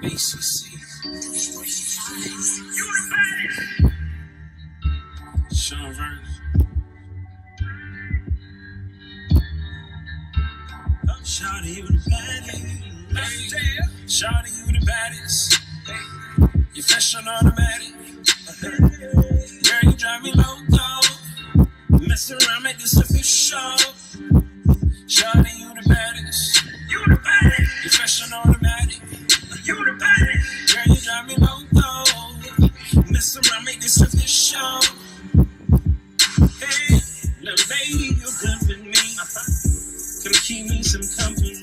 ACC. Sean Vernon. Shawty, you the baddest. Shawty, you the baddest. You fresh on automatic. Girl, you drive me loco. Mess around, make this official. Shawty, you the baddest. You the baddest. You fresh on automatic. You the baddest. Girl, you drive me loco. Mess around, make this official. Hey, little lady, you're good with me. Come keep me some company.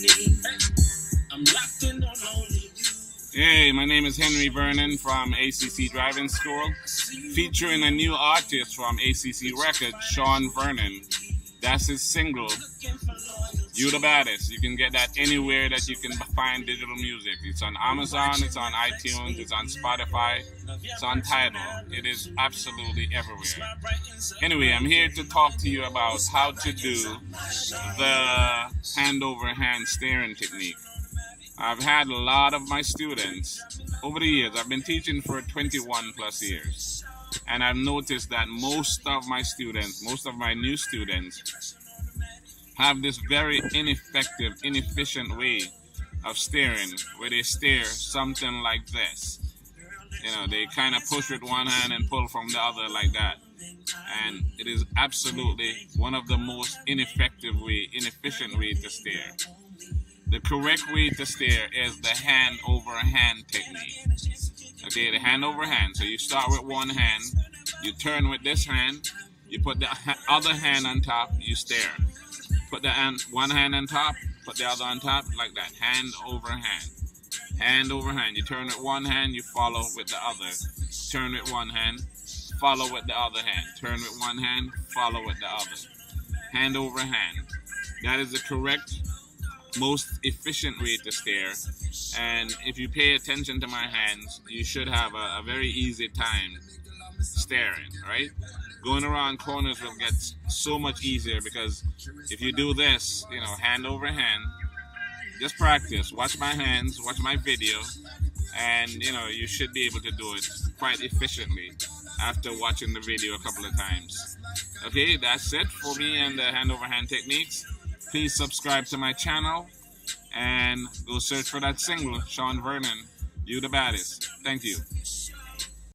I'm locked in on only you. Hey, my name is Henry Vernon from ACC Driving School, featuring a new artist from ACC Records, Sean Vernon. That's his single, You the Baddest. You can get that anywhere that you can find digital music. It's on Amazon, it's on iTunes, it's on Spotify, it's on Tidal. It is absolutely everywhere. Anyway, I'm here to talk to you about how to do the hand-over-hand steering technique. I've had a lot of my students over the years. I've been teaching for 21 plus years. And I've noticed that most of my students, most of my new students, have this very ineffective, inefficient way of steering, where they steer something like this. You know, they kind of push with one hand and pull from the other like that. And it is absolutely one of the most inefficient way to steer. The correct way to steer is the hand-over-hand technique. Okay, the hand-over-hand. So you start with one hand, you turn with this hand, you put the other hand on top, you steer. Put the one hand on top, put the other on top, like that. Hand-over-hand. Hand-over-hand. You turn with one hand, you follow with the other. Turn with one hand, follow with the other hand. Turn with one hand, follow with the other. Hand-over-hand. That is the correct, most efficient way to steer, and if you pay attention to my hands, you should have a very easy time steering, right? Going around corners will get so much easier, because if you do this, you know, hand over hand, just practice, watch my hands, watch my video, and you know, you should be able to do it quite efficiently after watching the video a couple of times. Okay, that's it for me and the hand over hand techniques. Please subscribe to my channel and go search for that single, Sean Vernon, You the Baddest. Thank you.